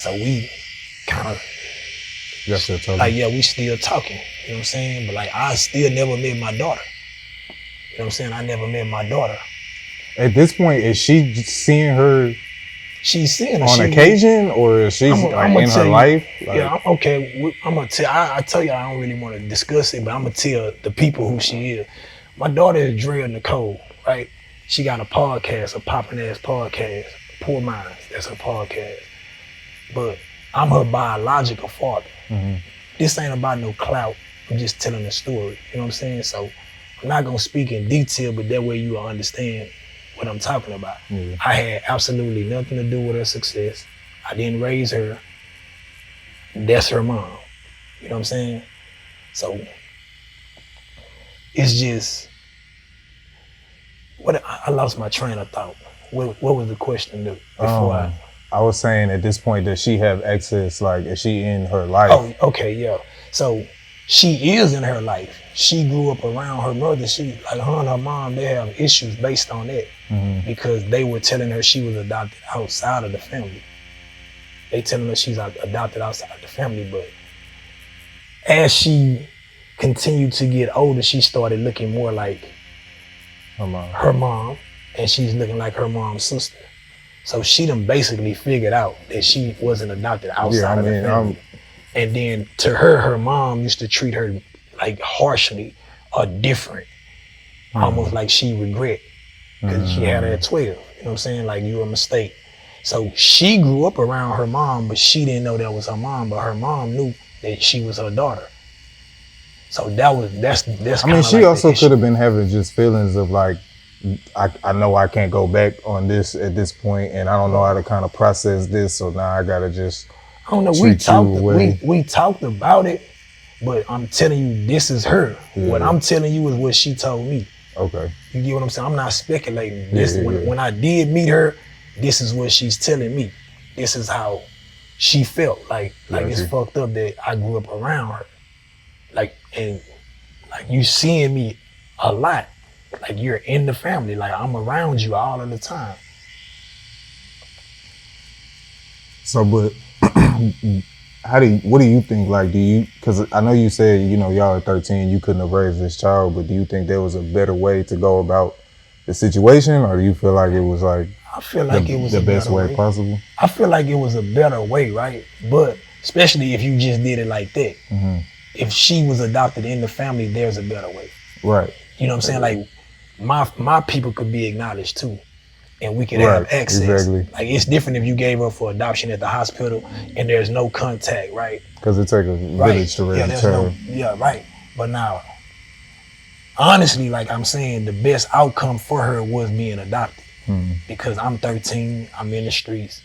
So we kind of Yes, still talking. like, yeah, we still talking. You know what I'm saying? But like, I still never met my daughter. You know what I'm saying? I never met my daughter. At this point, is she seeing her She's seeing her on occasion, or is she like in her life? Like, yeah, okay. I'm gonna tell. I tell you, I don't really want to discuss it, but I'm gonna tell the people who she is. My daughter is Drea Nicole, right? She got a podcast, a popping ass podcast, Poor Minds. That's her podcast. But I'm her biological father. mm-hmm. This ain't about no clout. I'm just telling a story. You know what I'm saying? So I'm not gonna speak in detail, but that way you will understand what I'm talking about. Yeah. I had absolutely nothing to do with her success. I didn't raise her. That's her mom. You know what I'm saying? So it's just, I lost my train of thought. What was the question before I was saying at this point, does she have access? Like, is she in her life? Oh, okay, yeah. So she is in her life. She grew up around her mother. She, like her and her mom, they have issues based on that because they were telling her she was adopted outside of the family. They telling her she's adopted outside of the family, but as she continued to get older, she started looking more like her mom, and she's looking like her mom's sister. So she done basically figured out that she wasn't adopted outside of the family. And then to her mom used to treat her like harshly or different, almost like she regret, because she had her at 12. You know what I'm saying? Like, you a mistake. So she grew up around her mom, but she didn't know that was her mom, but her mom knew that she was her daughter. So that's I mean, she like also could have been having just feelings of like, I know I can't go back on this at this point, and I don't know how to kind of process this, so now I gotta just I don't know. We talked about it, but I'm telling you, this is her. Yeah. What I'm telling you is what she told me. Okay. You get what I'm saying? I'm not speculating. When I did meet her, this is what she's telling me. This is how she felt. Like it's fucked up that I grew up around her. Like, and like, you seeing me a lot. Like, you're in the family. Like, I'm around you all of the time. So, but what do you think? Like, because I know you said, you know, y'all are 13, you couldn't have raised this child, but do you think there was a better way to go about the situation, or do you feel like it was like, I feel like it was the best way possible? I feel like it was a better way, right? But especially if you just did it like that. Mm-hmm. If she was adopted in the family, there's a better way. Right. You know what I'm saying? Like, my people could be acknowledged too, and we could have access. Exactly. Like, it's different if you gave her for adoption at the hospital and there's no contact, right? Because it takes a village to raise a child. Right. But now, honestly, like I'm saying, the best outcome for her was being adopted. Because I'm 13, I'm in the streets,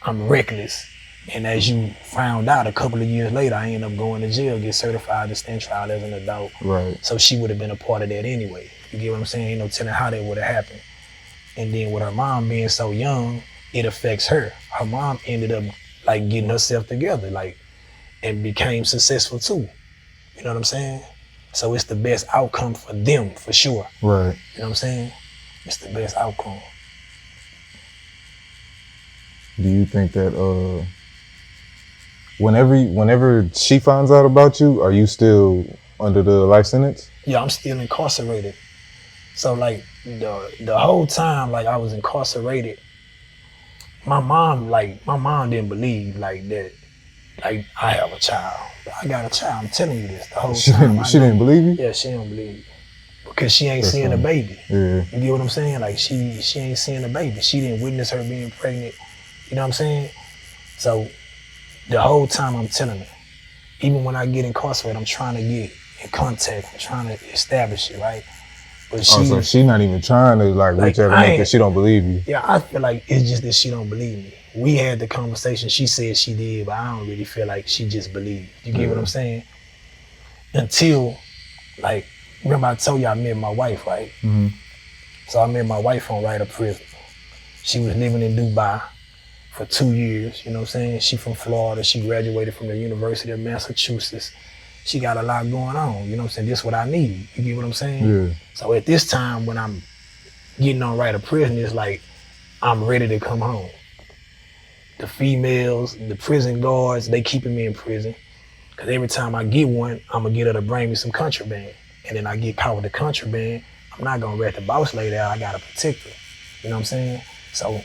I'm reckless. And as you found out, a couple of years later, I ended up going to jail, get certified to stand trial as an adult. Right. So she would have been a part of that anyway. You get what I'm saying? Ain't no telling how that would have happened. And then with her mom being so young, it affects her. Her mom ended up like getting herself together, like, and became successful too. You know what I'm saying? So it's the best outcome for them, for sure. Right. You know what I'm saying? It's the best outcome. Do you think that whenever she finds out about you, are you still under the life sentence? Yeah, I'm still incarcerated. So like the whole time, like, I was incarcerated, my mom didn't believe like that, like, I have a child. I got a child. I'm telling you this the whole time. She didn't believe you? Yeah, she didn't believe you. Because she ain't seeing a baby. Yeah. You get what I'm saying? Like, she ain't seeing a baby. She didn't witness her being pregnant. You know what I'm saying? So the whole time I'm telling her, even when I get incarcerated, I'm trying to get in contact. I'm trying to establish it, right? But so she not even trying to like reach out to me because she don't believe you. Yeah, I feel like it's just that she don't believe me. We had the conversation. She said she did, but I don't really feel like she just believed. You get what I'm saying? Until, like, remember I told you I met my wife, right? Mm-hmm. So I met my wife on right of prison. She was living in Dubai for 2 years, you know what I'm saying? She from Florida. She graduated from the University of Massachusetts. She got a lot going on, you know what I'm saying? This is what I need. You get what I'm saying? Yeah. So at this time, when I'm getting on right of prison, it's like I'm ready to come home. the females, the prison guards, they keeping me in prison. Cause every time I get one, I'm gonna get her to bring me some contraband. And then I get caught with the contraband, I'm not gonna let the boss lady out, I gotta protect her. You know what I'm saying? So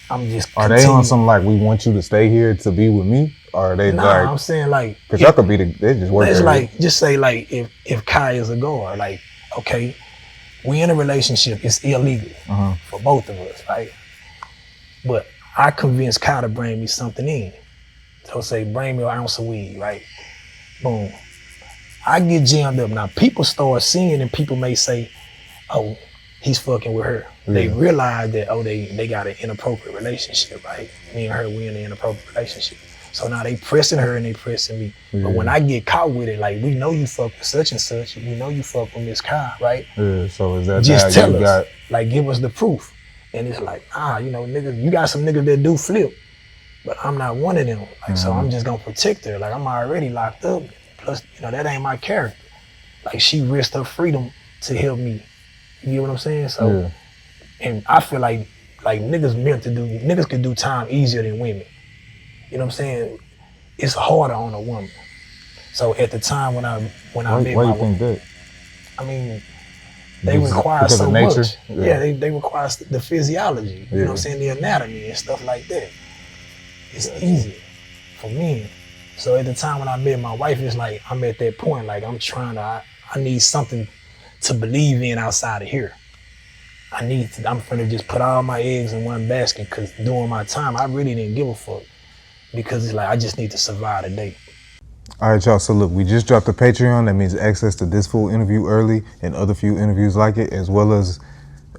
I'm just Are they on some like, we want you to stay here to be with me? Or are they like, I'm saying like, cause y'all could be they just work it's there. like, just say like, if Kai is a guard, like, okay, we in a relationship, it's illegal for both of us, right? But I convinced Kai to bring me something in. So say, bring me an ounce of weed, right? Boom. I get jammed up. Now people start seeing and people may say, oh, he's fucking with her. Yeah. They realize that, oh, they got an inappropriate relationship, right? Me and her, we in an inappropriate relationship. So now they pressing her and they pressing me. Yeah. But when I get caught with it, like, we know you fuck with such and such, we know you fuck with Miss Kai, right? Yeah, so is that just how tell you us, got... like, give us the proof. And it's like, you know, niggas, you got some niggas that do flip, but I'm not one of them. Like, so I'm just gonna protect her. Like, I'm already locked up. Plus, you know, that ain't my character. Like, she risked her freedom to help me. You get what I'm saying? So, and I feel like niggas could do time easier than women. You know what I'm saying? It's harder on a woman. So at the time when I met why my you think that? I mean, they require so much. Yeah, they require the physiology, you know what I'm saying, the anatomy and stuff like that. It's easier for men. So at the time when I met my wife, it's like, I'm at that point, like, I'm trying to, I need something to believe in outside of here. I'm finna just put all my eggs in one basket, because during my time, I really didn't give a fuck, because it's like, I just need to survive the day. All right, y'all, so look, we just dropped a Patreon. That means access to this full interview early and other few interviews like it, as well as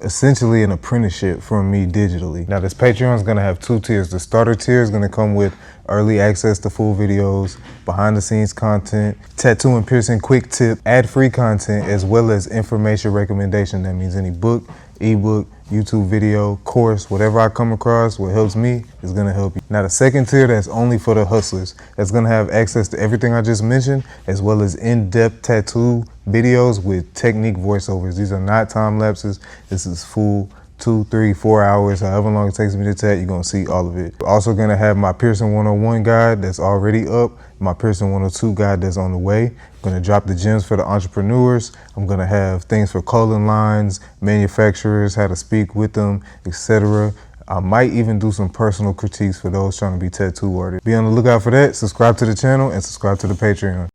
essentially an apprenticeship from me digitally. Now, this Patreon is gonna have 2 tiers. The starter tier is gonna come with early access to full videos, behind the scenes content, tattoo and piercing quick tip, ad-free content, as well as information recommendation. That means any book, ebook, YouTube video, course, whatever I come across, what helps me is gonna help you. Now, the second tier, that's only for the hustlers. That's gonna have access to everything I just mentioned, as well as in-depth tattoo videos with technique voiceovers. These are not time lapses. This is full 2, 3, 4 hours, however long it takes me to tat, you're gonna see all of it. We're also gonna have my Piercing 101 guide that's already up, my Piercing 102 guide that's on the way. I'm gonna drop the gems for the entrepreneurs. I'm gonna have things for clothing lines, manufacturers, how to speak with them, etc. I might even do some personal critiques for those trying to be tattoo artists. Be on the lookout for that. Subscribe to the channel and subscribe to the Patreon.